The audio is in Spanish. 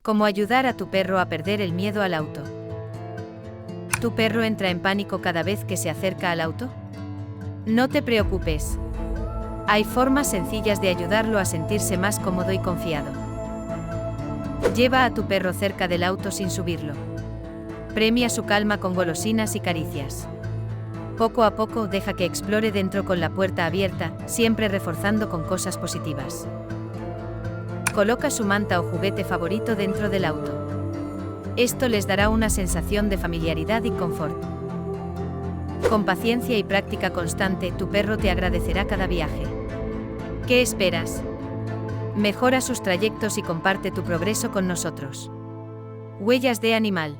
Cómo ayudar a tu perro a perder el miedo al auto. ¿Tu perro entra en pánico cada vez que se acerca al auto? No te preocupes. Hay formas sencillas de ayudarlo a sentirse más cómodo y confiado. Lleva a tu perro cerca del auto sin subirlo. Premia su calma con golosinas y caricias. Poco a poco deja que explore dentro con la puerta abierta, siempre reforzando con cosas positivas. Coloca su manta o juguete favorito dentro del auto. Esto les dará una sensación de familiaridad y confort. Con paciencia y práctica constante, tu perro te agradecerá cada viaje. ¿Qué esperas? Mejora sus trayectos y comparte tu progreso con nosotros. Huellas de animal.